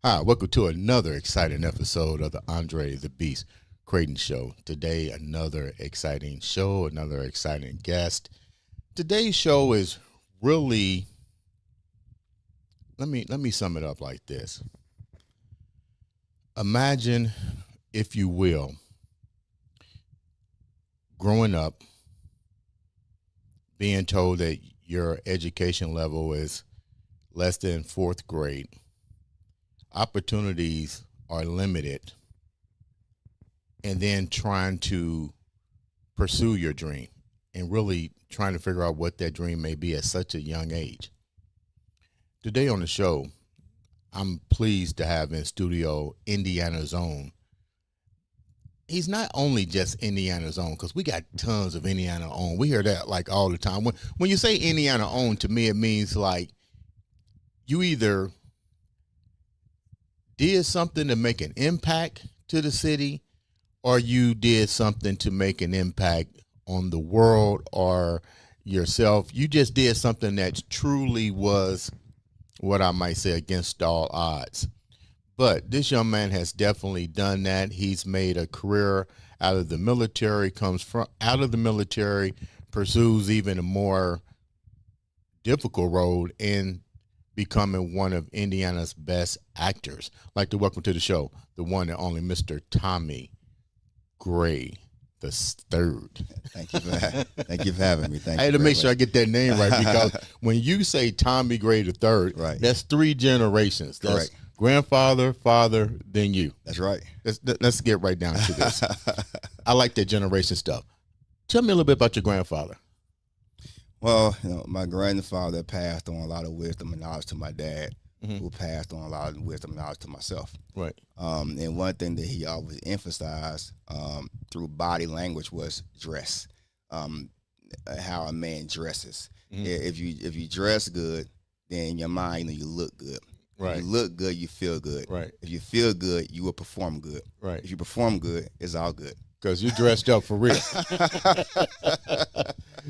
Hi, welcome to another exciting episode of the Andre The Beast Crayton Show. Today, another exciting show, another exciting guest. Today's show is really, let me sum it up like this. Imagine, if you will, growing up, being told that your education level is less than fourth grade, opportunities are limited, and then trying to pursue your dream and really trying to figure out what that dream may be at such a young age. Today on the show, I'm pleased to have in studio Indiana's own. He's not only just Indiana's own, because we got tons of Indiana own. We hear that like all the time. When you say Indiana own, to me it means like you either did something to make an impact to the city, or you did something to make an impact on the world or yourself. You just did something that truly was what I might say against all odds. But this young man has definitely done that. He's made a career out of the military, comes from out of the military, pursues even a more difficult road in becoming one of Indiana's best actors. I'd like to welcome to the show the one and only Mr. Tommy Gray the third. Thank you for having me. Thank I you had to very make sure I much. get that name right, because when you say Tommy Gray the third, Right. that's three generations. That's Correct. grandfather, father, then you. That's right. Let's get right down to this. I like that generation stuff. Tell me a little bit about your grandfather. Well, my grandfather passed on a lot of wisdom and knowledge to my dad, Mhm. who passed on a lot of wisdom and knowledge to myself. Right. And one thing that he always emphasized through body language was dress, how a man dresses. Mhm. If you dress good, then your mind, you look good. Right. If you look good, you feel good. Right. If you feel good, you will perform good. Right. If you perform good, it's all good. Because you dressed up for real.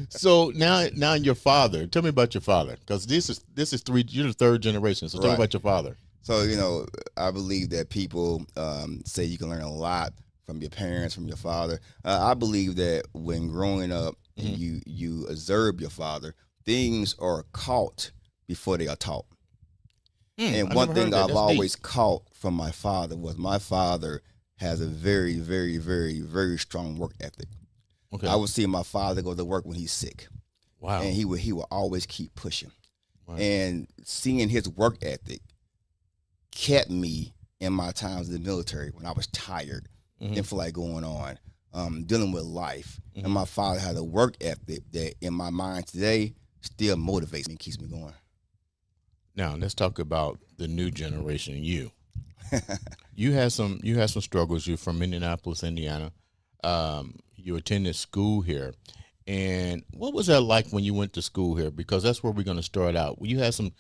So now your father. Tell me about your father, because this is three. You're the third generation. So tell me Right. about your father. So, I believe that people say you can learn a lot from your parents, from your father. I believe that when growing up and you observe your father, things are caught before they are taught. And I one never heard thing that. I've That's always deep. caught from my father was my father has a very, very, very, very strong work ethic. Okay. I would see my father go to work when he's sick, Wow. and he would always keep pushing. Right. And seeing his work ethic kept me in my times in the military when I was tired, didn't feel like going on, dealing with life. And my father had a work ethic that in my mind today still motivates me and keeps me going. Now let's talk about the new generation. You had some struggles. You're from Indianapolis, Indiana. You attended school here, and what was that like when you went to school here? Because that's where we're going to start out. You had some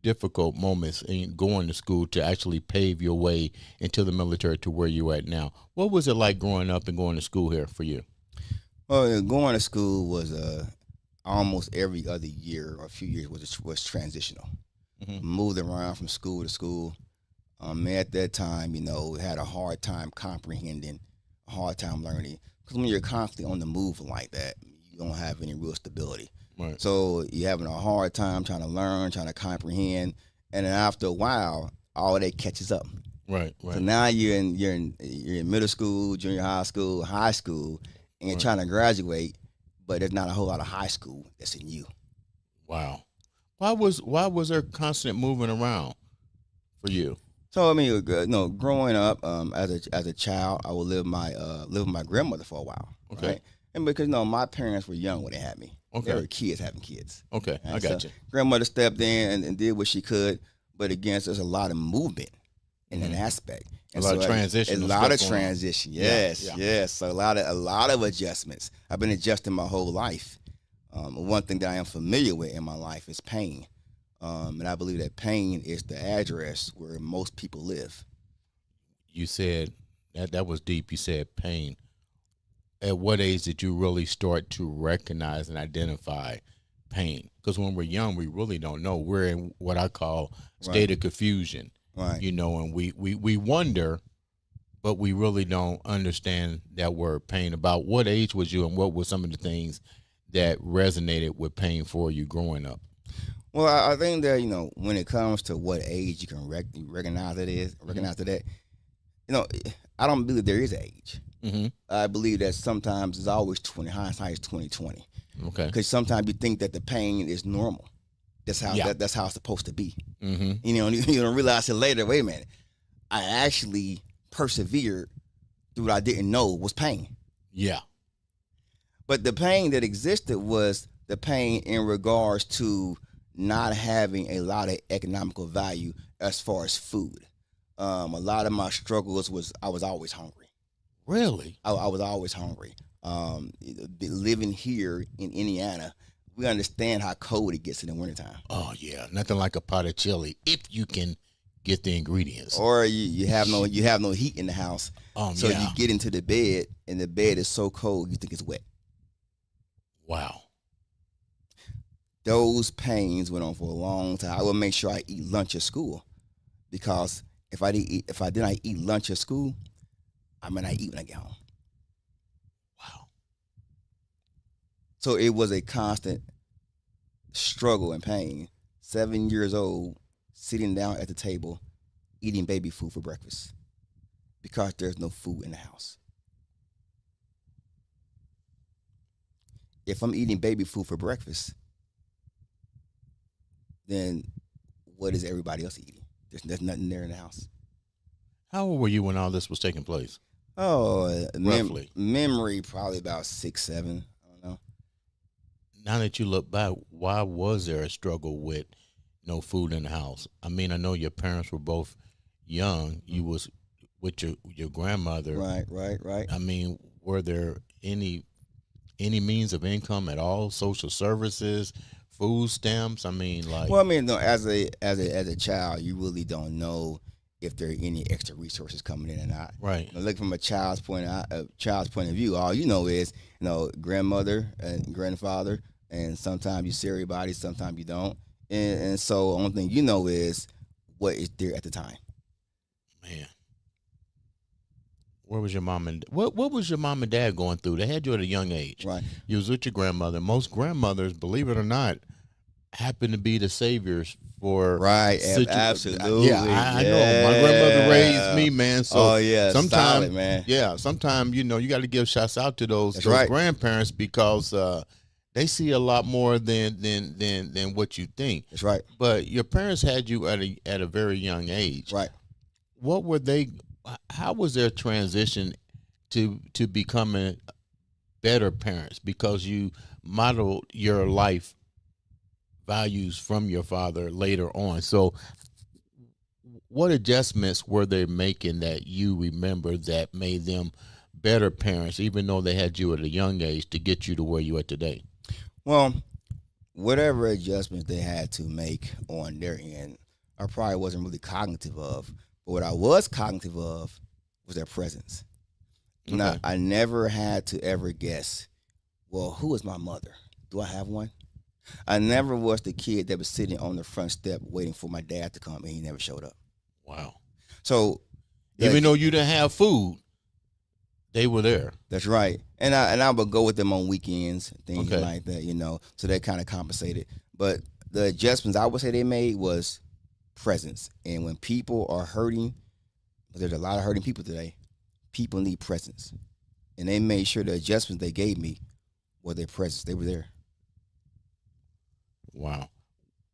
difficult moments in going to school to actually pave your way into the military to where you're at now. What was it like growing up and going to school here for you? Well, going to school was almost every other year or a few years was transitional. Moved around from school to school. At that time, had a hard time comprehending, a hard time learning. Because when you're constantly on the move like that, you don't have any real stability. Right. So you're having a hard time trying to learn, trying to comprehend, and then after a while, all that catches up. Right. So now you're in middle school, junior high school, and you're trying to graduate, but there's not a whole lot of high school that's in you. Wow. Why was there constant moving around for you? So I mean, growing up as a child, I would live with my grandmother for a while. Okay. Right? And because my parents were young when they had me. Okay. They were kids having kids. Okay, Right? I got So you. grandmother stepped in and did what she could, but again, there's a lot of movement in an aspect. A lot of transition. A lot of transition. Yes, Yeah. yes. So a lot of adjustments. I've been adjusting my whole life. One thing that I am familiar with in my life is pain. And I believe that pain is the address where most people live. You said that was deep. You said pain. At what age did you really start to recognize and identify pain? Because when we're young, we really don't know. We're in what I call state of confusion. Right. And we wonder, but we really don't understand that word pain. About what age was you, and what were some of the things that resonated with pain for you growing up? Well, I think that when it comes to what age you can recognize that, I don't believe there is an age. Mm-hmm. I believe that sometimes it's always 20. Hindsight is 20/20. Okay. Because sometimes you think that the pain is normal. That's how Yeah. that's how it's supposed to be. Mm-hmm. You don't realize it later. Wait a minute, I actually persevered through what I didn't know was pain. Yeah. But the pain that existed was the pain in regards to not having a lot of economical value as far as food. A lot of my struggles was I was always hungry. Really? I was always hungry. Living here in Indiana, we understand how cold it gets in the wintertime. Oh yeah, nothing like a pot of chili if you can get the ingredients. Or you have no heat in the house, so yeah. you get into the bed and the bed is so cold you think it's wet. Wow. Those pains went on for a long time. I would make sure I eat lunch at school, because if I did not eat lunch at school, I might not eat when I get home. Wow. So it was a constant struggle and pain. 7 years old, sitting down at the table, eating baby food for breakfast because there's no food in the house. If I'm eating baby food for breakfast, then what is everybody else eating? There's nothing there in the house. How old were you when all this was taking place? Oh, Roughly. Memory probably about 6, 7. I don't know. Now that you look back, why was there a struggle with no food in the house? I mean, I know your parents were both young. You was with your grandmother. Right. I mean, were there any means of income at all? Social services, food stamps? I mean, like. Well, I mean, no, as a child, you really don't know if there are any extra resources coming in or not. Right. Looking from a child's point of view, all you know is grandmother and grandfather, and sometimes you see everybody, sometimes you don't, and so the only thing you know is what is there at the time. Man, where was your mom and what was your mom and dad going through? They had you at a young age. Right. You was with your grandmother. Most grandmothers, believe it or not, happen to be the saviors for Right. Absolutely. Yeah, I know. My grandmother raised me, man. So sometimes, solid, man. Yeah, sometimes you got to give shouts out to those right. grandparents, because they see a lot more than what you think. That's right. But your parents had you at a very young age. Right. What were they? How was their transition to becoming better parents? Because you modeled your life values from your father later on. So what adjustments were they making that you remember that made them better parents, even though they had you at a young age, to get you to where you are today? Well, whatever adjustments they had to make on their end, I probably wasn't really cognitive of. But what I was cognitive of was their presence. Okay. Now, I never had to ever guess, well, who is my mother? Do I have one? I never was the kid that was sitting on the front step waiting for my dad to come, and he never showed up. Wow. So even though you didn't have food, they were there. That's right. And I would go with them on weekends, things Okay. like that, so they kind of compensated. But the adjustments I would say they made was presence. And when people are hurting, there's a lot of hurting people today, people need presence. And they made sure the adjustments they gave me were their presence. They were there. Wow.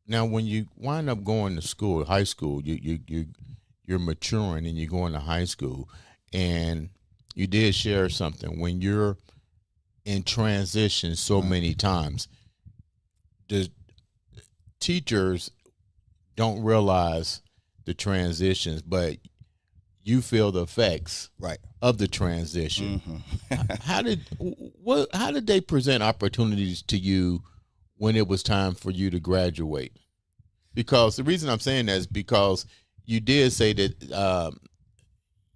Now, when you wind up going to school, high school, you're maturing and you're going to high school, and you did share something. When you're in transition so many times, the teachers don't realize the transitions, but you feel the effects Right. of the transition. Mm-hmm. How did they present opportunities to you when it was time for you to graduate? Because the reason I'm saying that is because you did say that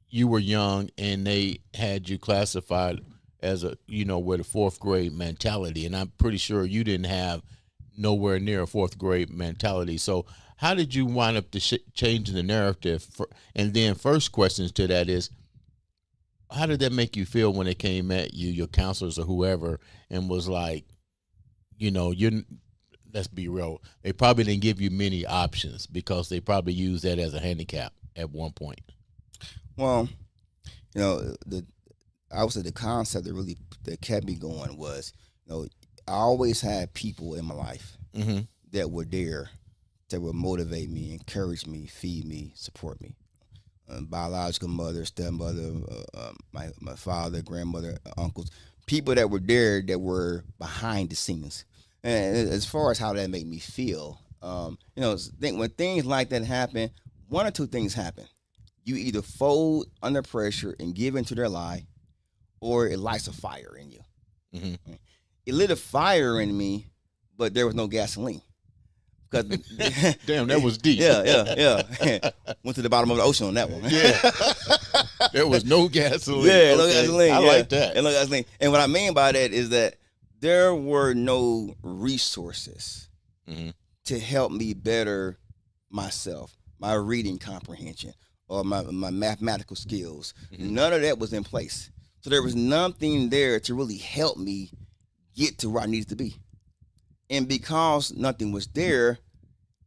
you were young and they had you classified as with a fourth grade mentality, and I'm pretty sure you didn't have nowhere near a fourth grade mentality. So how did you wind up changing the narrative? And then first questions to that is, how did that make you feel when it came at you, your counselors or whoever, and was like, let's be real, they probably didn't give you many options because they probably used that as a handicap at one point. Well, I would say the concept that kept me going was, I always had people in my life that were there, that would motivate me, encourage me, feed me, support me. Biological mother, stepmother, my father, grandmother, uncles, people that were there that were behind the scenes. And as far as how that made me feel, when things like that happen, one or two things happen. You either fold under pressure and give into their lie, or it lights a fire in you. Mm-hmm. It lit a fire in me, but there was no gasoline. Damn, that was deep. Yeah. Went to the bottom of the ocean on that one. Yeah. There was no gasoline. Yeah, no gasoline. I like that. And no gasoline. And what I mean by that is that there were no resources to help me better myself, my reading comprehension, or my mathematical skills. Mm-hmm. None of that was in place. So there was nothing there to really help me get to where I needed to be. And because nothing was there,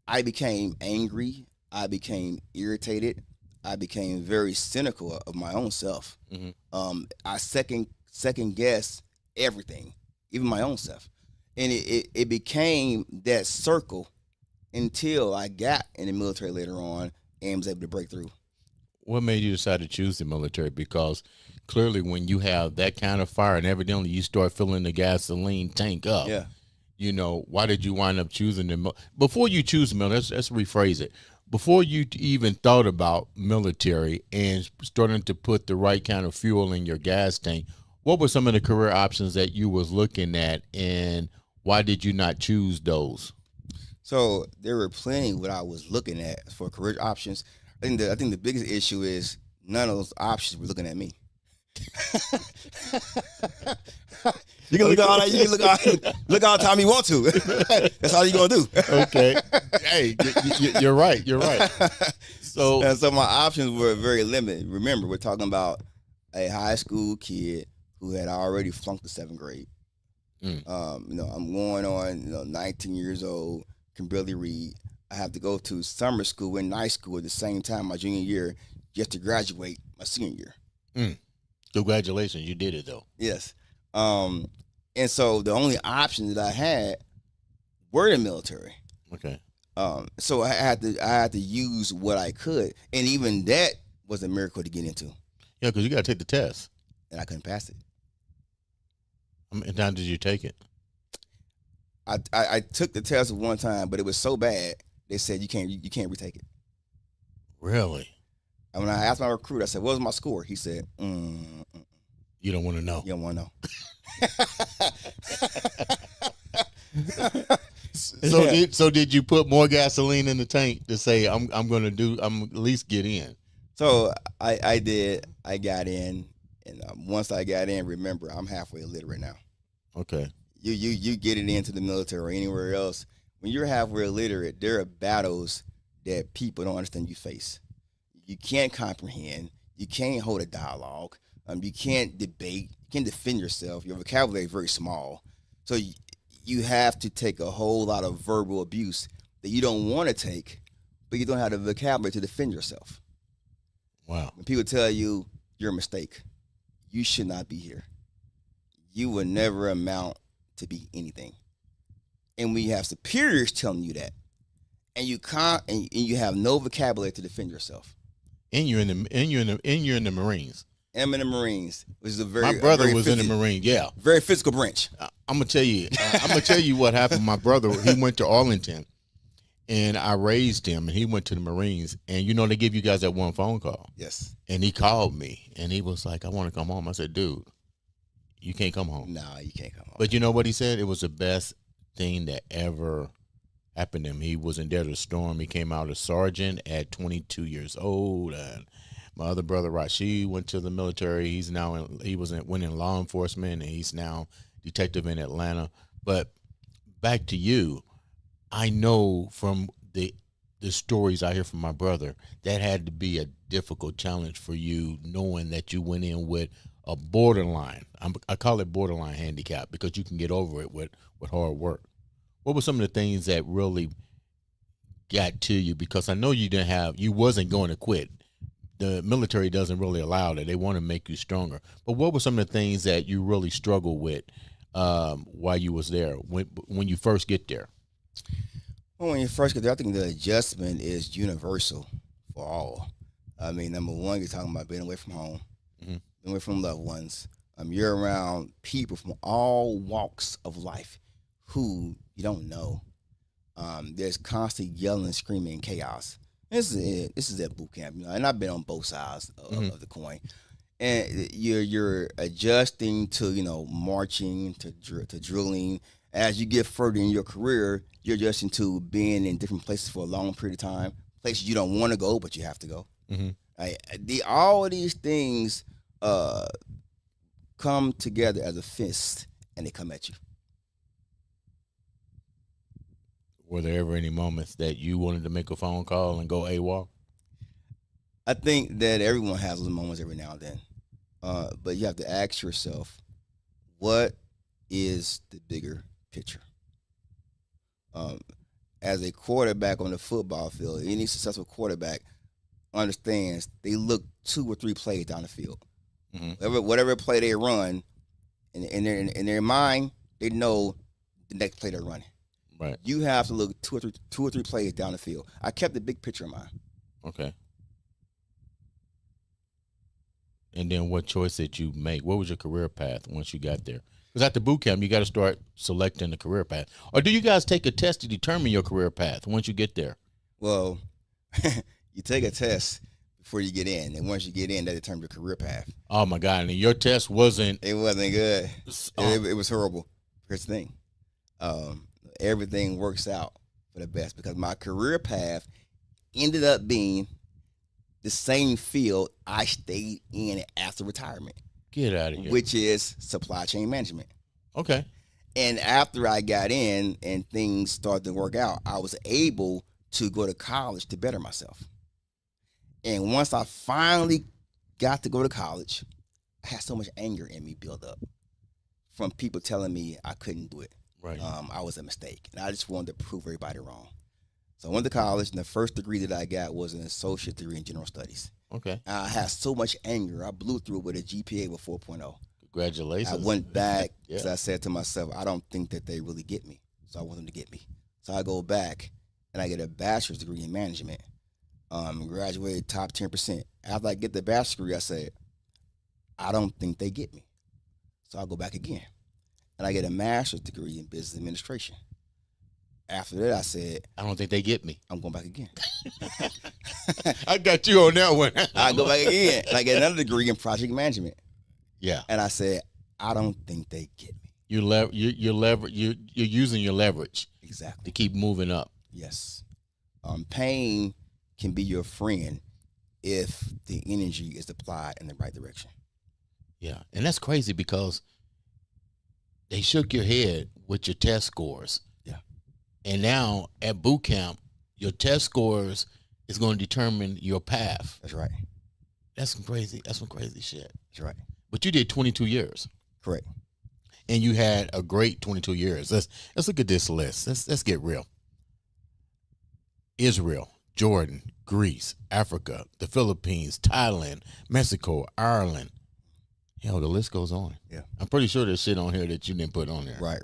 I became angry. I became irritated. I became very cynical of my own self. Mm-hmm. I second guessed everything, even my own self. And it became that circle until I got in the military later on and was able to break through. What made you decide to choose the military? Because clearly when you have that kind of fire and evidently you start filling the gasoline tank up, why did you wind up choosing them? Before you choose the military, let's rephrase it. Before you even thought about military and starting to put the right kind of fuel in your gas tank, what were some of the career options that you was looking at, and why did you not choose those? So there were plenty what I was looking at for career options. I think the biggest issue is none of those options were looking at me. You can look all the time you want to. That's all you're gonna do. Okay. Hey, you're right. You're right. So my options were very limited. Remember, we're talking about a high school kid who had already flunked the 7th grade. I'm going on, 19 years old, can barely read. I have to go to summer school and night school at the same time my junior year just to graduate my senior year. Congratulations, you did it though. Yes. And so the only options that I had were the military. Okay. So I had to use what I could, and even that was a miracle to get into. Yeah, because you got to take the test, and I couldn't pass it. How many times did you take it? I took the test one time, but it was so bad they said you can't retake it. Really? And when I asked my recruiter, I said, "What was my score?" He said, "You don't want to know. You don't want to know." So did you put more gasoline in the tank to say I'm at least get in? So I did. I got in, and once I got in, remember I'm halfway illiterate now. Okay. You get it into the military or anywhere else. When you're halfway illiterate, there are battles that people don't understand you face. You can't comprehend. You can't hold a dialogue. You can't debate. You can't defend yourself. Your vocabulary is very small. So you have to take a whole lot of verbal abuse that you don't want to take, but you don't have the vocabulary to defend yourself. Wow. When people tell you you're a mistake, you should not be here. You will never amount to be anything. And when you have superiors telling you that, and you have no vocabulary to defend yourself, and you're in the Marines. I'm in the Marines, which is my brother was in the Marines. Yeah, very physical branch. I'm gonna tell you. I'm gonna tell you what happened. My brother, he went to Arlington, and I raised him, and he went to the Marines. And they give you guys that one phone call. Yes. And he called me, and he was like, "I want to come home." I said, "Dude, you can't come home." No, you can't come home. But you know what he said? It was the best thing that ever happened to him. He was in Desert Storm. He came out as sergeant at 22 years old, and my other brother Rashid went to the military. Went in law enforcement, and he's now detective in Atlanta. But back to you, I know from the the stories I hear from my brother, that had to be a difficult challenge for you, knowing that you went in with a borderline. I call it borderline handicap because you can get over it with hard work. What were some of the things that really got to you? Because I know you wasn't going to quit. The military doesn't really allow that. They want to make you stronger. But what were some of the things that you really struggled with while you was there when you first get there? Well, when you first get there, I think the adjustment is universal for all. I mean, number one, you're talking about being away from home, being away from loved ones. You're around people from all walks of life who you don't know. There's constant yelling, screaming, chaos. This is it. This is at boot camp, and I've been on both sides of the coin. And you're adjusting to marching to drilling. As you get further in your career, you're adjusting to being in different places for a long period of time, places you don't want to go, but you have to go. All of these things come together as a fist, and they come at you. Were there ever any moments that you wanted to make a phone call and go AWOL? I think that everyone has those moments every now and then. But you have to ask yourself, what is the bigger picture? As a quarterback on the football field, any successful quarterback understands they look 2 or 3 plays down the field. Whatever play they run, in their mind, they know the next play they're running. Right. You have to look 2 or 3 plays down the field. I kept the big picture in mind. Okay. And then what choice did you make? What was your career path once you got there? Because at the boot camp, you got to start selecting the career path. Or do you guys take a test to determine your career path once you get there? Well, you take a test before you get in, and once you get in, that determines your career path. Oh my God! And your test wasn't. It wasn't good. It was horrible. Here's the thing. Everything works out for the best because my career path ended up being the same field I stayed in after retirement. Get out of here. Which is supply chain management. Okay. And after I got in and things started to work out, I was able to go to college to better myself. And once I finally got to go to college, I had so much anger in me build up from people telling me I couldn't do it. Right. I was a mistake. And I just wanted to prove everybody wrong. So I went to college, and the first degree that I got was an associate degree in general studies. Okay. I had so much anger. I blew through it with a GPA of 4.0. Congratulations. I went back because I said to myself, I don't think that they really get me. So I want them to get me. So I go back, and I get a bachelor's degree in management. Graduated top 10%. After I get the bachelor's degree, I said, I don't think they get me. So I go back again. And I get a master's degree in business administration. After that, I said, I don't think they get me. I'm going back again. I got you on that one. I go back again. And I get another degree in project management. Yeah. And I said, I don't think they get me. You're using your leverage. Exactly. To keep moving up. Yes. Pain can be your friend if the energy is applied in the right direction. Yeah. And that's crazy because they shook your head with your test scores. Yeah. And now at boot camp, your test scores is going to determine your path. That's right. That's some crazy shit. That's right. But you did 22 years. Correct. And you had a great 22 years. Let's look at this list. Let's get real. Israel, Jordan, Greece, Africa, the Philippines, Thailand, Mexico, Ireland. Hell, the list goes on. Yeah. I'm pretty sure there's shit on here that you didn't put on there. Right.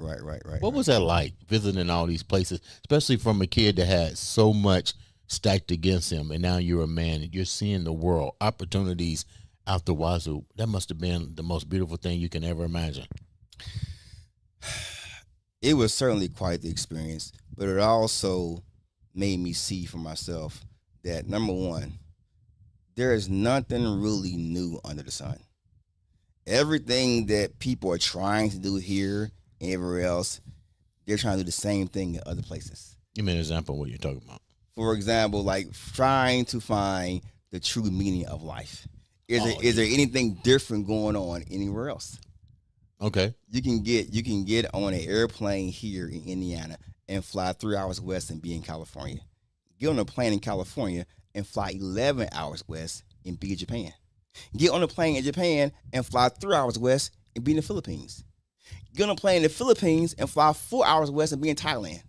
What was that like, visiting all these places, especially from a kid that had so much stacked against him, and now you're a man, and you're seeing the world, opportunities out the wazoo? That must have been the most beautiful thing you can ever imagine. It was certainly quite the experience, but it also made me see for myself that, number one, there is nothing really new under the sun. Everything that people are trying to do here and everywhere else, they're trying to do the same thing in other places. Give me an example of what you're talking about. For example, like trying to find the true meaning of life. Is there anything different going on anywhere else? Okay. You can get on an airplane here in Indiana and fly 3 hours west and be in California. Get on a plane in California and fly 11 hours west and be in Japan. Get on a plane in Japan and fly 3 hours west and be in the Philippines. Get on a plane in the Philippines and fly 4 hours west and be in Thailand.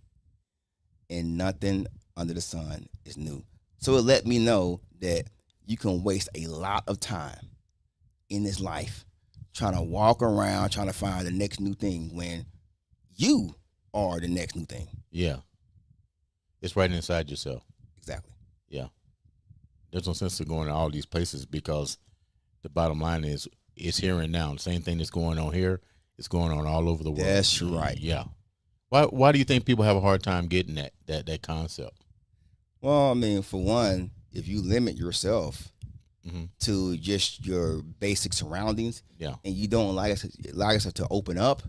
And nothing under the sun is new. So it let me know that you can waste a lot of time in this life trying to walk around, trying to find the next new thing when you are the next new thing. Yeah. It's right inside yourself. Exactly. Yeah. There's no sense of going to all these places because the bottom line is it's here and now. The same thing that's going on here is going on all over the world. That's right. Yeah. Why do you think people have a hard time getting that concept? Well, I mean, for one, if you limit yourself to just your basic surroundings, and you don't allow yourself to open up,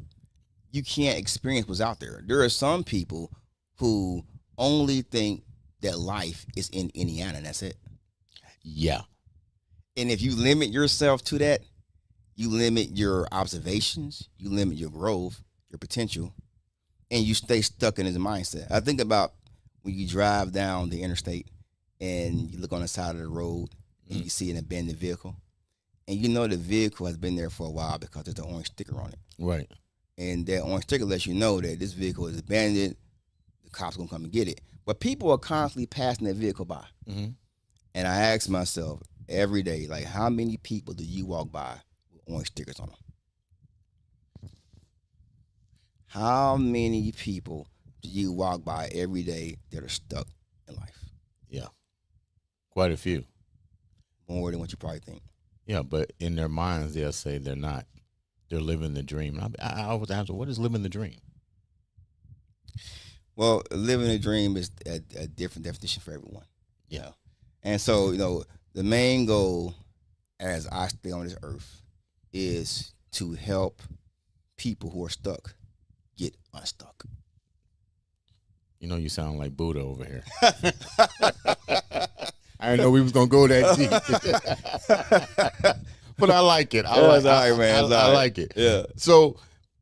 you can't experience what's out there. There are some people who only think that life is in Indiana, and that's it. Yeah. And if you limit yourself to that, you limit your observations, you limit your growth, your potential, and you stay stuck in this mindset. I think about when you drive down the interstate and you look on the side of the road and you see an abandoned vehicle, and you know the vehicle has been there for a while because there's an orange sticker on it. Right. And that orange sticker lets you know that this vehicle is abandoned, the cops going to come and get it. But people are constantly passing that vehicle by. And I ask myself every day, like, how many people do you walk by with orange stickers on them? How many people do you walk by every day that are stuck in life? Yeah. Quite a few. More than what you probably think. Yeah, but in their minds, they'll say they're not. They're living the dream. I always ask, what is living the dream? Well, living a dream is a different definition for everyone. Yeah. You know? And so, the main goal as I stay on this earth is to help people who are stuck get unstuck. You sound like Buddha over here. I didn't know we was going to go that deep. But I like it. I like it. Yeah. So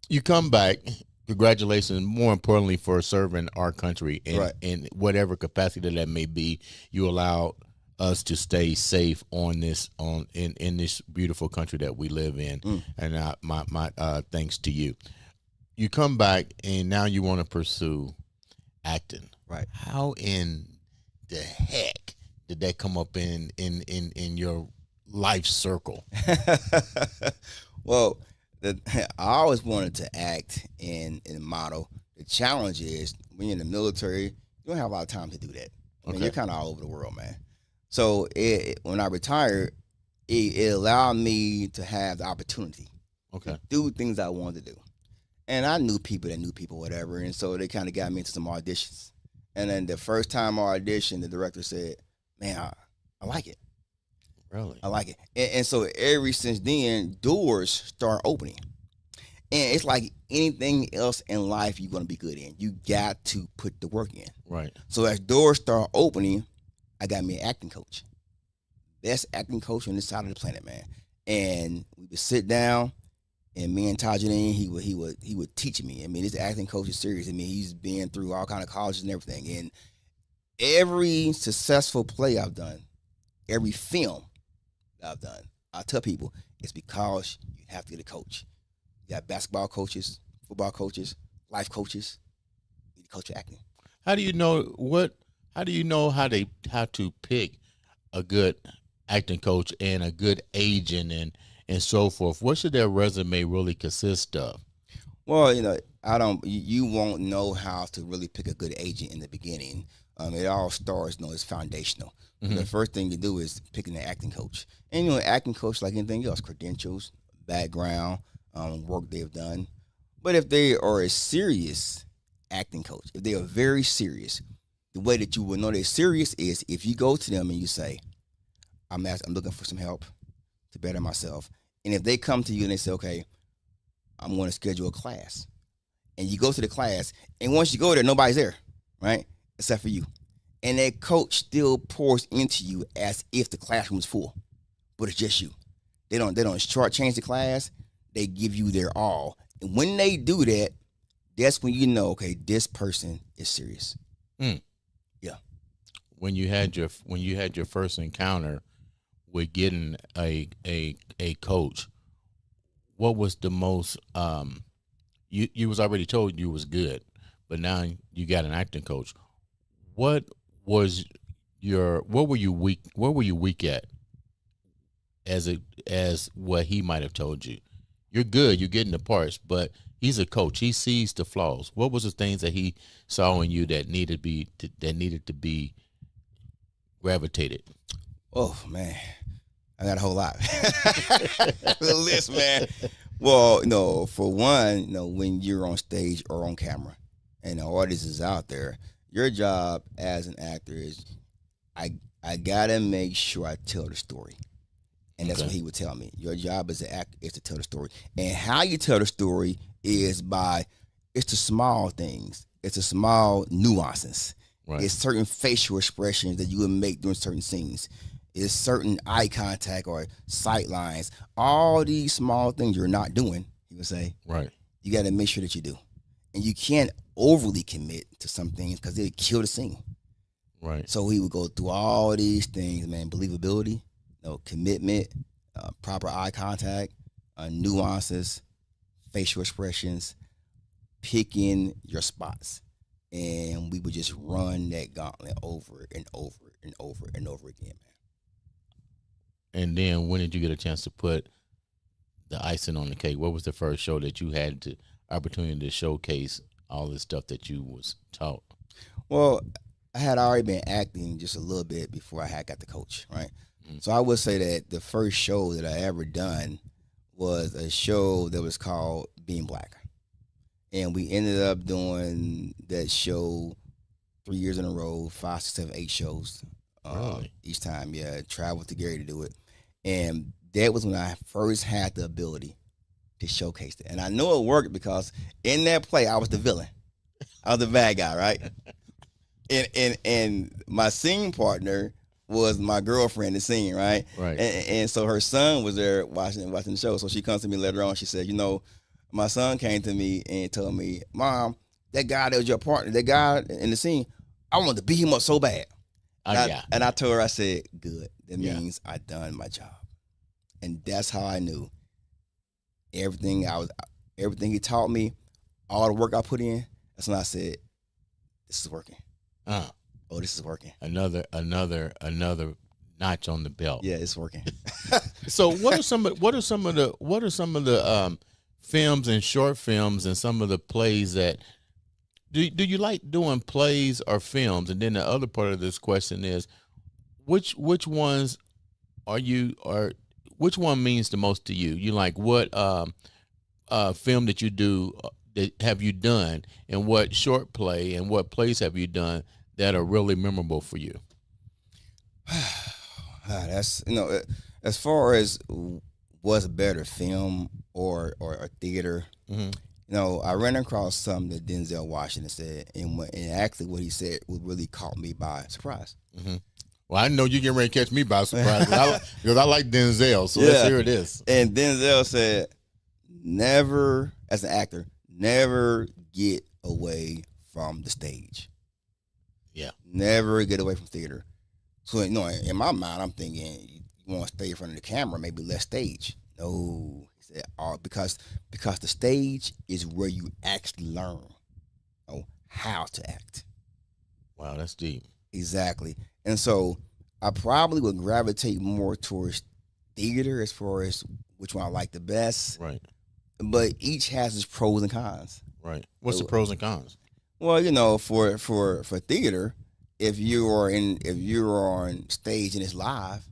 you come back. Congratulations, more importantly, for serving our country in whatever capacity that may be. You allow us to stay safe in this beautiful country that we live in, and my thanks to you. You come back and now you want to pursue acting. Right. How in the heck did that come up in your life circle? Well, I always wanted to act and model. The challenge is when you're in the military, you don't have a lot of time to do that. I mean, you're kind of all over the world, man. So when I retired, it allowed me to have the opportunity to do things I wanted to do. And I knew people that knew people, whatever. And so they kind of got me into some auditions. And then the first time I auditioned, the director said, man, I like it. Really? I like it. And so ever since then, doors start opening. And it's like anything else in life you're going to be good in. You got to put the work in. Right. So as doors start opening, I got me an acting coach. Best acting coach on this side of the planet, man. And we would sit down, and me and Tajudeen, he would teach me. I mean, this acting coach is serious. I mean, he's been through all kind of colleges and everything. And every successful play I've done, every film I've done, I tell people it's because you have to get a coach. You got basketball coaches, football coaches, life coaches. You need to coach your acting. How do you know how to pick a good acting coach and a good agent and so forth? What should their resume really consist of? Well, you won't know how to really pick a good agent in the beginning. It all starts, it's foundational. The first thing you do is picking an acting coach. And, acting coach, like anything else, credentials, background, work they've done. But if they are a serious acting coach, if they are very serious, the way that you will know they're serious is if you go to them and you say, I'm looking for some help to better myself. And if they come to you and they say, okay, I'm going to schedule a class. And you go to the class, and once you go there, nobody's there, right? Except for you. And that coach still pours into you as if the classroom is full, but it's just you. They don't shortchange the class. They give you their all. And when they do that, that's when you know, okay, this person is serious. Mm. Yeah. when you had your first encounter with getting a coach, what was the most you was already told you was good, but now you got an acting coach. What was what were you weak at as what he might have told you? You're good, you're getting the parts, but he's a coach. He sees the flaws. What was the things that he saw in you that needed to be gravitated? Oh man, I got a whole lot. The list, man. Well, for one, when you're on stage or on camera, and the audience is out there, your job as an actor is, I gotta make sure I tell the story. And that's what he would tell me. Your job as an actor is to tell the story. And how you tell the story is it's the small things. It's the small nuances. Right. It's certain facial expressions that you would make during certain scenes. It's certain eye contact or sight lines. All these small things you're not doing, he would say. Right. You got to make sure that you do. And you can't overly commit to some things because it'll kill the scene. Right. So he would go through all these things, man. Believability, commitment, proper eye contact, nuances, facial expressions, picking your spots. And we would just run that gauntlet over and over and over and over again, man. And then when did you get a chance to put the icing on the cake? What was the first show that you had the opportunity to showcase all the stuff that you was taught? Well, I had already been acting just a little bit before I had got the coach, right? Mm-hmm. So I would say that the first show that I ever done was a show that was called Being Black. And we ended up doing that show 3 years in a row, 5, 6, 7, 8 shows. Really? Each time, yeah. Traveled to Gary to do it. And that was when I first had the ability to showcase it. And I know it worked because in that play, I was the villain. I was the bad guy, right? And my scene partner was my girlfriend in the scene, right? Right. And so her son was there watching the show. So she comes to me later on. She said, my son came to me and told me, Mom, that guy that was your partner, that guy in the scene, I wanted to beat him up so bad. And I told her, I said, good. That means I done my job. And that's how I knew everything he taught me, all the work I put in, that's when I said, this is working. Oh, this is working. Another notch on the belt. Yeah, it's working. So what are some of the films and short films and some of the plays that do you like doing, plays or films? And then the other part of this question is which ones which one means the most to you? You like what film that you do that have you done, and what short play and what plays have you done that are really memorable for you? That's as far as what's better, film or theater. Mm-hmm. I ran across something that Denzel Washington said, and actually what he said really caught me by surprise. Mm-hmm. Well, I know you get ready to catch me by surprise because I like Denzel, so let's hear this. And Denzel said, never, as an actor, never get away from the stage. Yeah. Never get away from theater. So, in my mind, I'm thinking, you want to stay in front of the camera, maybe less stage. No. He said, because the stage is where you actually learn how to act. Wow, that's deep. Exactly. And so I probably would gravitate more towards theater as far as which one I like the best. Right. But each has its pros and cons. Right. What's the pros and cons? Well, for theater, if you're on stage and it's live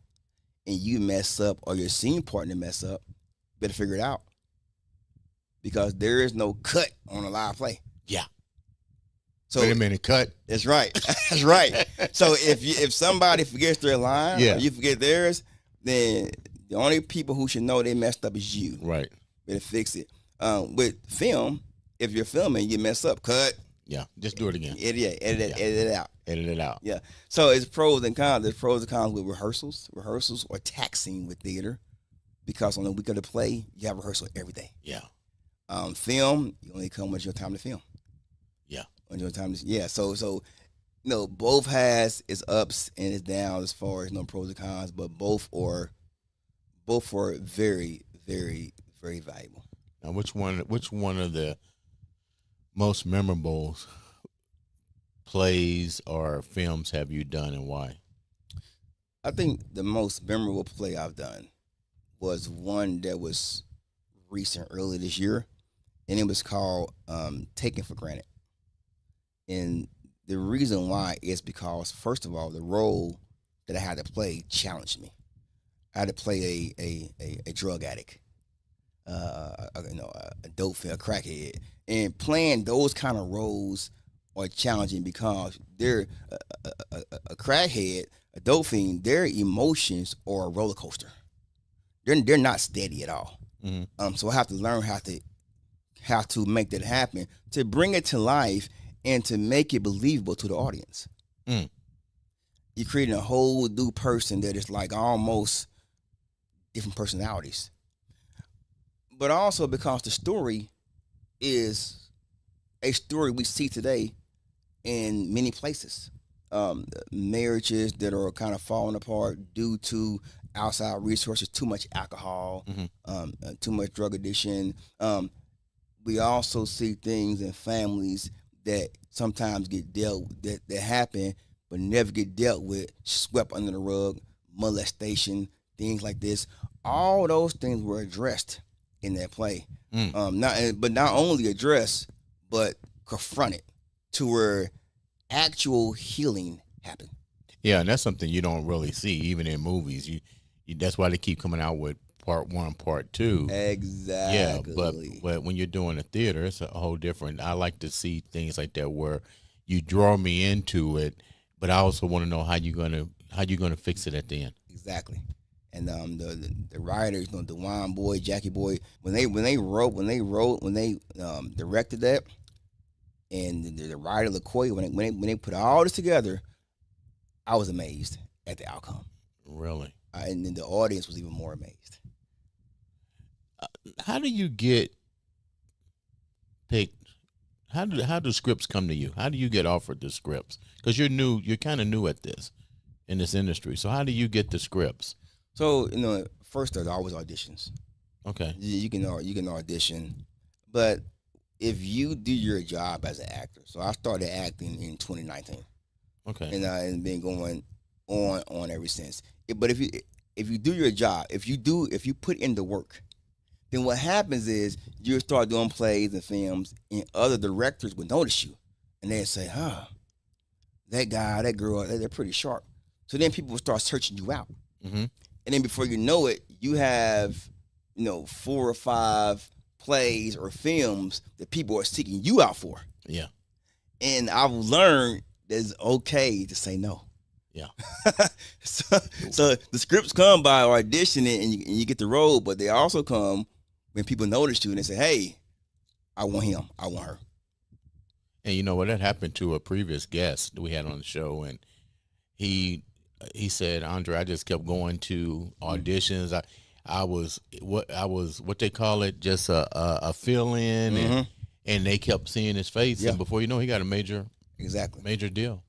and you mess up or your scene partner mess up, you better figure it out. Because there is no cut on a live play. Yeah. So wait a minute, cut. That's right. That's right. So if somebody forgets their line or you forget theirs, then the only people who should know they messed up is you. Right. Better fix it. With film, if you're filming, you mess up, cut. Yeah, just do it again. Edit it out. Edit it out. Yeah. So it's pros and cons. There's pros and cons with rehearsals or taxing with theater, because on the week of the play, you have rehearsal every day. Yeah. Film, you only come when it's your time to film. Yeah. When your time to, yeah. So both has its ups and its downs as far as pros and cons, but both are very, very, very valuable. Now, which one of the most memorable plays or films have you done, and why? I think the most memorable play I've done was one that was recent, early this year, and it was called "Taken for Granted." And the reason why is because, first of all, the role that I had to play challenged me. I had to play a drug addict, a dope fiend, a crackhead, and playing those kind of roles are challenging because they're a crackhead, a dope fiend. Their emotions are a roller coaster. They're not steady at all. So I have to learn how to make that happen, to bring it to life and to make it believable to the audience. Mm. You're creating a whole new person that is like almost different personalities. But also because the story is a story we see today in many places. Marriages that are kind of falling apart due to outside resources, too much alcohol, too much drug addiction. We also see things in families that sometimes get that happen, but never get dealt with, swept under the rug, molestation, things like this. All those things were addressed in that play. Not only addressed, but confronted to where actual healing happened. Yeah, and that's something you don't really see even in movies. You that's why they keep coming out with part 1, part 2. Exactly. Yeah, but when you're doing a theater, it's a whole different. I like to see things like that where you draw me into it, but I also want to know how you're gonna fix it at the end. Exactly. And the writers, Dewan Boy, Jackie Boy, when they directed that, and the writer LaCoy, when they put all this together, I was amazed at the outcome. Really? And then the audience was even more amazed. How do you get picked? How do scripts come to you? How do you get offered the scripts? Because you're kind of new at this in this industry. So how do you get the scripts? So first there's always auditions. Okay. You can audition, but if you do your job as an actor, so I started acting in 2019. Okay. And been going on ever since. But if you do your job, if you put in the work, then what happens is you start doing plays and films, and other directors will notice you, and they'll say, that guy, that girl, they're pretty sharp. So then people will start searching you out. And then before you know it, you have 4 or 5 plays or films that people are seeking you out for. Yeah. And I've learned that it's okay to say no. Yeah. So the scripts come by auditioning and you get the role, but they also come when people notice you and they say, hey, I want him, I want her. And you know what? That happened to a previous guest that we had on the show, and he said, Andre, I just kept going to auditions. I was what they call it, just a fill in, and they kept seeing his face, and before you know, he got a major deal.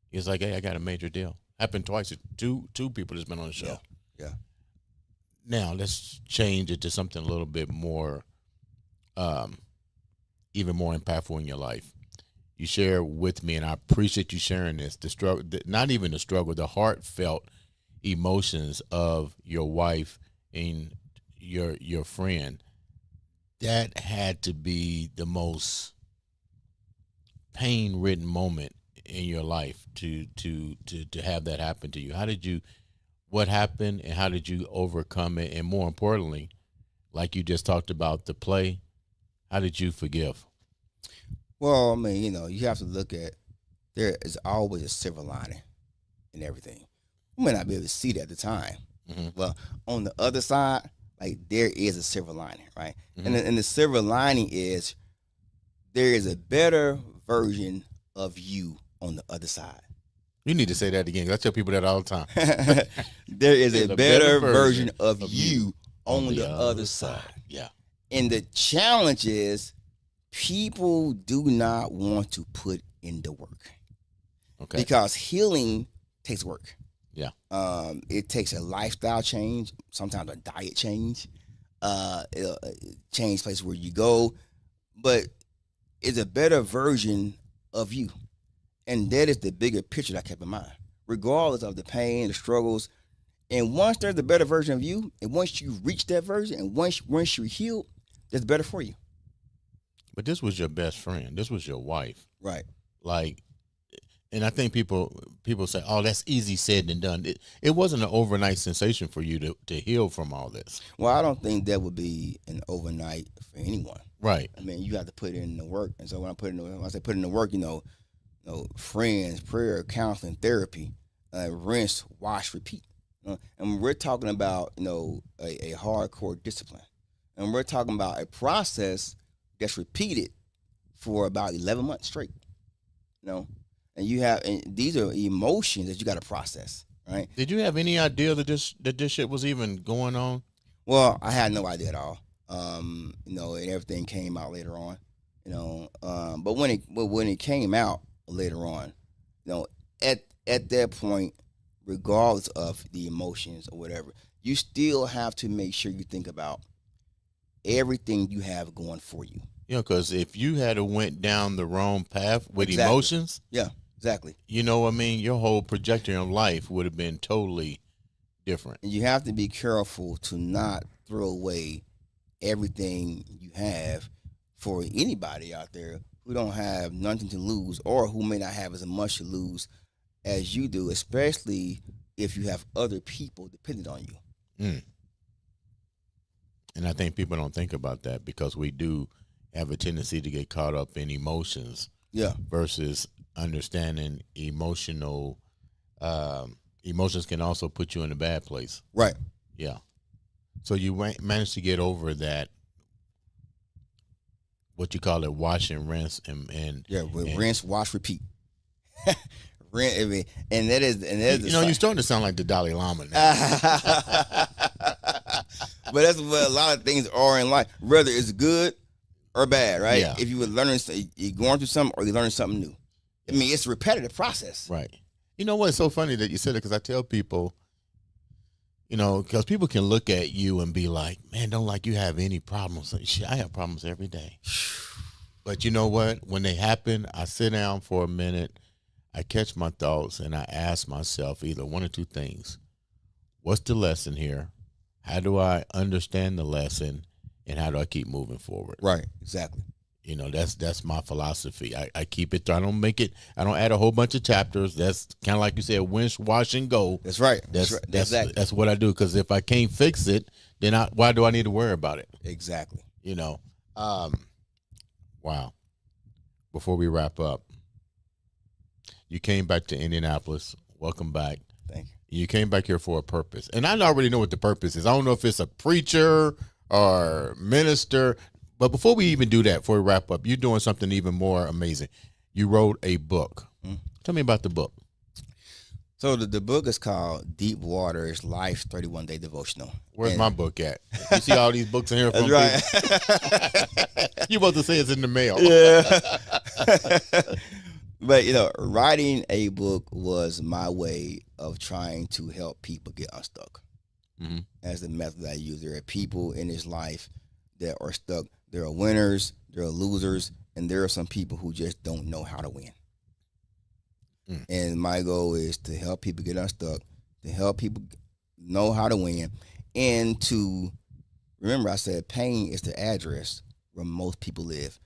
He's like, hey, I got a major deal. Happened twice. Two people that's been on the show. Yeah. Now let's change it to something a little bit more, even more impactful in your life. You share with me, and I appreciate you sharing this. The struggle, not even the struggle, the heartfelt emotions of your wife and your friend. That had to be the most pain-ridden moment in your life to have that happen to you. What happened, and how did you overcome it? And more importantly, like you just talked about the play, how did you forgive? Well, I mean, you have to look at, there is always a silver lining in everything. You may not be able to see that at the time. Well, on the other side, like, there is a silver lining, right? And the silver lining is there is a better version of you on the other side. You need to say that again. I tell people that all the time. There is a better version of you on the other side. Yeah. And the challenge is people do not want to put in the work. Okay. Because healing takes work. Yeah. It takes a lifestyle change, sometimes a diet change, it'll change places where you go, but it's a better version of you. And that is the bigger picture that I kept in mind, regardless of the pain, the struggles. And once there's a better version of you, and once you reach that version, and once you're healed, that's better for you. But this was your best friend. This was your wife. Right. Like, and I think people say, "Oh, that's easy said than done." It wasn't an overnight sensation for you to heal from all this. Well, I don't think that would be an overnight for anyone. Right. I mean, you have to put in the work. And so when I say put in the work, friends, prayer, counseling, therapy, rinse, wash, repeat. And we're talking about, a hardcore discipline. And we're talking about a process that's repeated for about 11 months straight. And these are emotions that you got to process, right? Did you have any idea that this shit was even going on? Well, I had no idea at all. And everything came out later on, but when it came out later on, at that point, regardless of the emotions or whatever, you still have to make sure you think about everything you have going for you. Because if you had went down the wrong path with Exactly. emotions, Yeah, exactly. you know what I mean? Your whole trajectory of life would have been totally different. And you have to be careful to not throw away everything you have for anybody out there who don't have nothing to lose or who may not have as much to lose as you do, especially if you have other people dependent on you. Mm. And I think people don't think about that because we do have a tendency to get caught up in emotions. Yeah. Versus understanding emotions can also put you in a bad place. Right. Yeah. So you managed to get over that, what you call it, wash and rinse and rinse, wash, repeat. And that is you're starting to sound like the Dalai Lama now. But that's what a lot of things are in life, whether it's good or bad, right? Yeah. If you were learning, you're going through something or you're learning something new. I mean, it's a repetitive process. Right. You know what? It's so funny that you said it because I tell people, because people can look at you and be like, man, don't like you have any problems. Shit, I have problems every day. But you know what? When they happen, I sit down for a minute, I catch my thoughts, and I ask myself either one or two things. What's the lesson here? How do I understand the lesson? And how do I keep moving forward? Right, exactly. That's my philosophy. I keep it. I don't add a whole bunch of chapters. That's kind of like you said, rinse, wash, and go. That's right. That's what I do. Because if I can't fix it, then why do I need to worry about it? Exactly. Wow. Before we wrap up, you came back to Indianapolis. Welcome back. Thank you. You came back here for a purpose. And I already know what the purpose is. I don't know if it's a preacher or minister. But before we even do that, before we wrap up, you're doing something even more amazing. You wrote a book. Mm-hmm. Tell me about the book. So the book is called Deep Waters Life's 31-Day Devotional. Where's my book at? You see all these books in here from That's right. You about to say it's in the mail. Yeah. But, writing a book was my way of trying to help people get unstuck. Mm-hmm. As the method I use. There are people in this life that are stuck. There are winners, there are losers, and there are some people who just don't know how to win. Mm. And my goal is to help people get unstuck, to help people know how to win, and to remember I said pain is the address where most people live.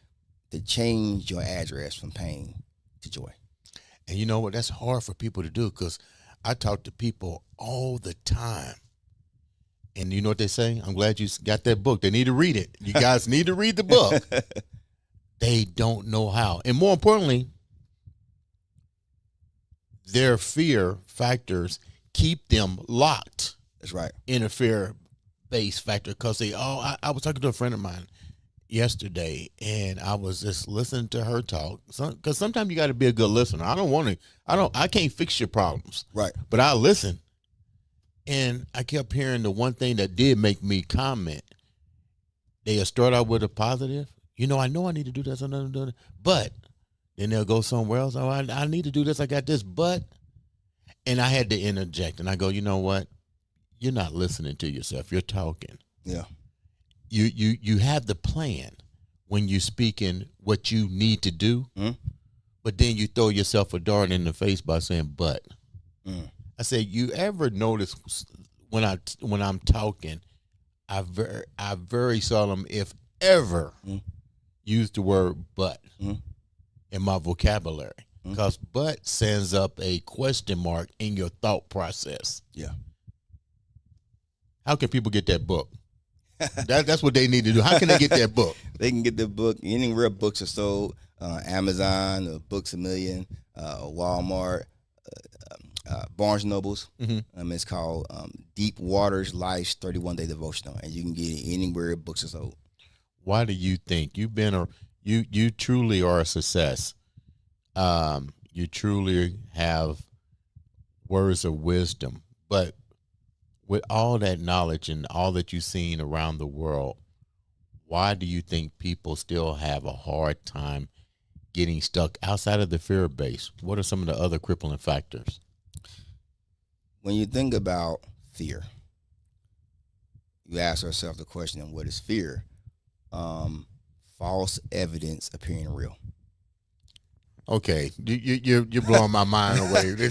To change your address from pain to joy. And you know what? That's hard for people to do because I talk to people all the time. And you know what they say? I'm glad you got that book. They need to read it. You guys need to read the book. They don't know how. And more importantly, their fear factors keep them locked. That's right. In a fear-based factor because I was talking to a friend of mine yesterday and I was just listening to her talk. Because sometimes you got to be a good listener. I can't fix your problems. Right. But I listen. And I kept hearing the one thing that did make me comment. They start out with a positive. I know I need to do this, but Then they'll go somewhere else. Oh, I need to do this. I got this, but, and I had to interject, and I go, you know what? You're not listening to yourself. You're talking. Yeah. You have the plan when you're speaking what you need to do, but then you throw yourself a dart in the face by saying, but. I said, you ever notice when I'm talking, I very seldom, if ever, use the word but in my vocabulary, because but sends up a question mark in your thought process. Yeah. How can people get that book? That's what they need to do. How can they get that book? They can get the book anywhere books are sold. Amazon, Books A Million, Walmart, Barnes and Nobles. It's called Deep Waters Life's 31-Day Devotional, and you can get it anywhere books are sold. Why do you think you truly are a success? You truly have words of wisdom, but with all that knowledge and all that you've seen around the world, why do you think people still have a hard time getting stuck outside of the fear base? What are some of the other crippling factors? When you think about fear, you ask yourself the question, what is fear? False evidence appearing real. Okay, you're blowing my mind away.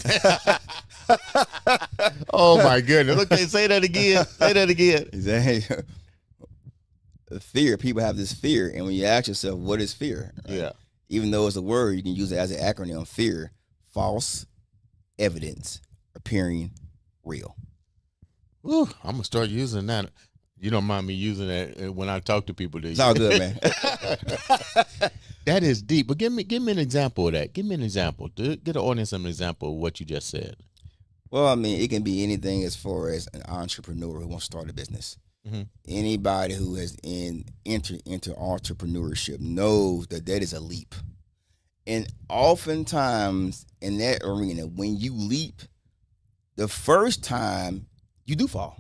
Oh my goodness! Okay, say that again. Say that again. Exactly. Fear. People have this fear, and when you ask yourself, what is fear? Right? Yeah. Even though it's a word, you can use it as an acronym. Fear. False evidence appearing real. Ooh, I'm gonna start using that. You don't mind me using that when I talk to people? It's all good, man. That is deep. But give me an example of that. Give me an example. Get the audience an example of what you just said. Well, I mean, it can be anything as far as an entrepreneur who wants to start a business. Anybody who has entered into entrepreneurship knows that is a leap. And oftentimes in that arena, when you leap, the first time you do fall.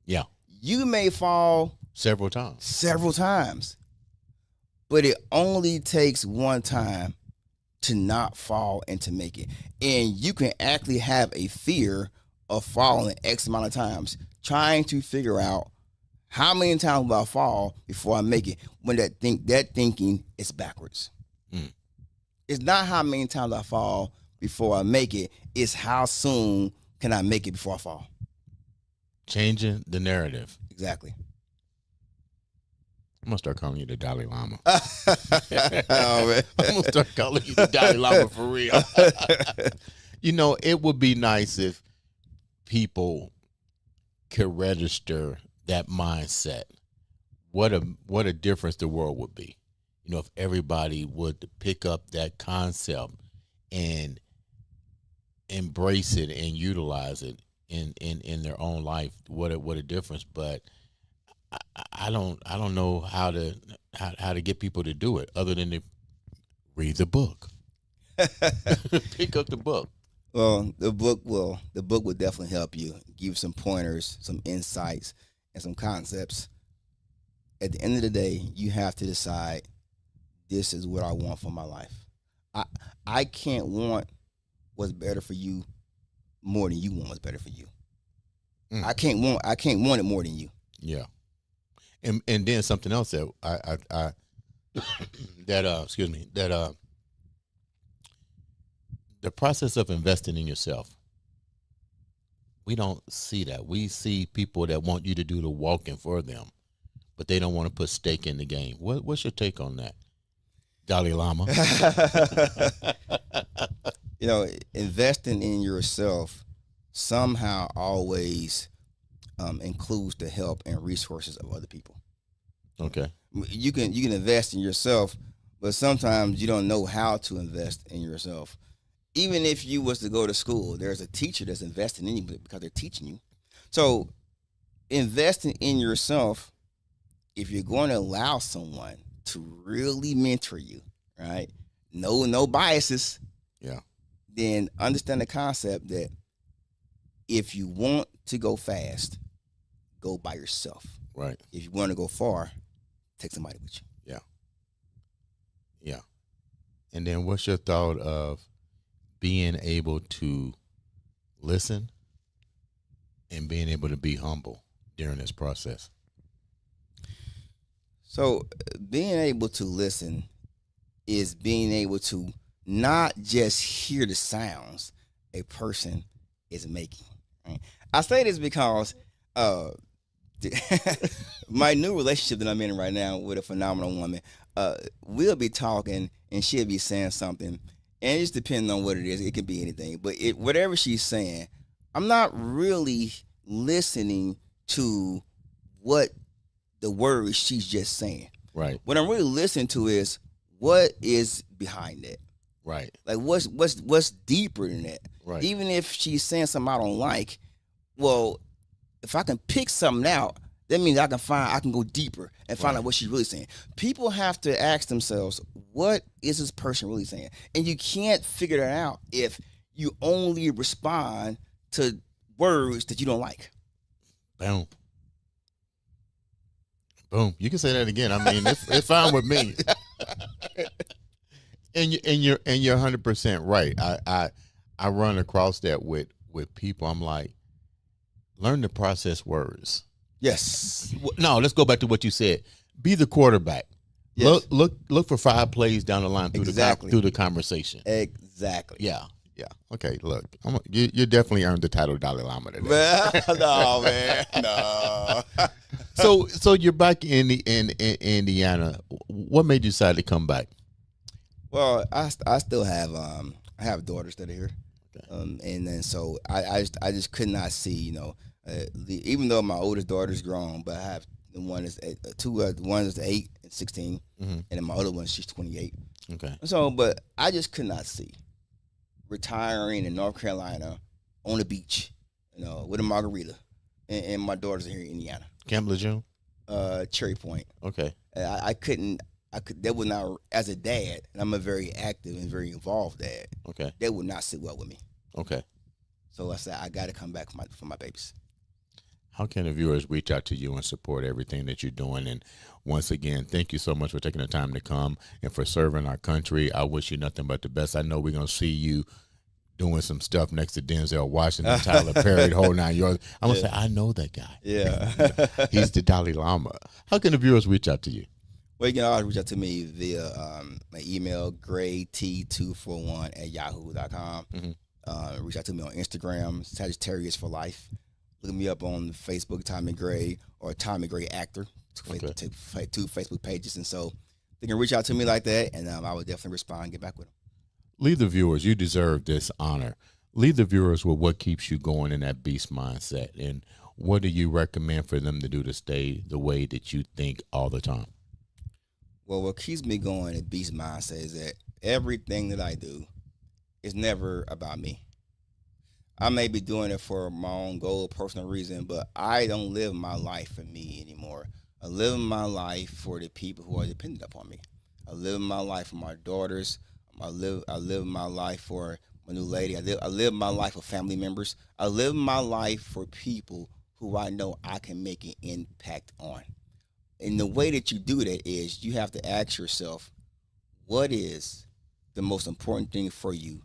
Yeah. You may fall several times. But it only takes one time to not fall and to make it. And you can actually have a fear of falling X amount of times, trying to figure out how many times will I fall before I make it, when that thinking is backwards. It's not how many times I fall before I make it, it's how soon can I make it before I fall. Changing the narrative. Exactly. I'm going to start calling you the Dalai Lama. Oh, man. I'm going to start calling you the Dalai Lama for real. You know, it would be nice if people could register that mindset. What a difference the world would be. You know, if everybody would pick up that concept and embrace it and utilize it in their own life, what a difference. But I don't know how to get people to do it other than to read the book. Pick up the book. Well, the book will definitely help you, give you some pointers, some insights, and some concepts. At the end of the day, you have to decide, this is what I want for my life. I can't want what's better for you more than you want what's better for you. I can't want it more than you. Yeah. And then something else that the process of investing in yourself. We don't see that. We see people that want you to do the walking for them, but they don't want to put stake in the game. What's your take on that, Dalai Lama? You know, investing in yourself somehow always includes the help and resources of other people. Okay. You can invest in yourself, but sometimes you don't know how to invest in yourself. Even if you was to go to school, there's a teacher that's investing in you because they're teaching you. So investing in yourself, if you're going to allow someone to really mentor you, right? No biases. Yeah. Then understand the concept that if you want to go fast, go by yourself. Right. If you want to go far, take somebody with you. Yeah. Yeah. And then what's your thought of being able to listen and being able to be humble during this process? So being able to listen is being able to not just hear the sounds a person is making. Right? I say this because uh, my new relationship that I'm in right now with a phenomenal woman, we'll be talking and she'll be saying something, and it just depends on what it is. It could be anything, but whatever she's saying, I'm not really listening to what the words she's just saying. Right. What I'm really listening to is what is behind it. Right. Like what's deeper than that. Right. Even if she's saying something I don't like, well, if I can pick something out, that means I can go deeper and find out what she's really saying. People have to ask themselves, what is this person really saying? And you can't figure that out if you only respond to words that you don't like. Boom. Boom. You can say that again. I mean, it's fine with me. and you're 100% right. I run across that with people. I'm like, learn to process words. Yes. No, let's go back to what you said. Be the quarterback. Yes. Look for 5 plays down the line through the conversation. Exactly. Yeah. Yeah. Okay. Look, you definitely earned the title Dalai Lama today. No, man. No. So you're back in Indiana. What made you decide to come back? Well, I still have I have daughters that are here, and then so I just could not see, even though my oldest daughter's grown, but I have the one is one is 8 and 16, and then my other one, she's 28. Okay. So, but I just could not see retiring in North Carolina on the beach, with a margarita, and my daughters are here in Indiana. Camp Lejeune? Cherry Point. Okay. I couldn't. That would not, as a dad, and I'm a very active and very involved dad. Okay. That would not sit well with me. Okay. So I said I got to come back for my babies. How can the viewers reach out to you and support everything that you're doing? And once again, thank you so much for taking the time to come and for serving our country. I wish you nothing but the best. I know we're going to see you doing some stuff next to Denzel Washington, Tyler Perry, the whole 9 yards. I'm going to say, I know that guy. Yeah. He's the Dalai Lama. How can the viewers reach out to you? Well, you can always reach out to me via my email, grayt241@yahoo.com. Reach out to me on Instagram, Sagittarius for Life. Look me up on Facebook, Tommy Gray, or Tommy Gray Actor, two Facebook pages. And so they can reach out to me like that, and I would definitely respond and get back with them. Leave the viewers, you deserve this honor. Leave the viewers with what keeps you going in that beast mindset. And what do you recommend for them to do to stay the way that you think all the time? Well, what keeps me going in beast mindset is that everything that I do is never about me. I may be doing it for my own goal, personal reason, but I don't live my life for me anymore. I live my life for the people who are dependent upon me. I live my life for my daughters. I live my life for my new lady. I live my life for family members. I live my life for people who I know I can make an impact on. And the way that you do that is you have to ask yourself, what is the most important thing for you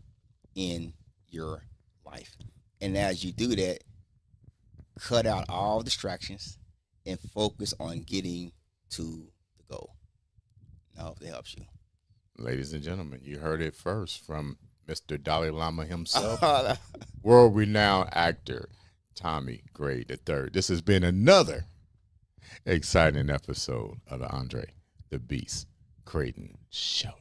in your life? And as you do that, cut out all distractions and focus on getting to the goal. I hope that helps you. Ladies and gentlemen, you heard it first from Mr. Dalai Lama himself, world-renowned actor Tommy Gray III. This has been another exciting episode of the Andre The Beast Crayton Show.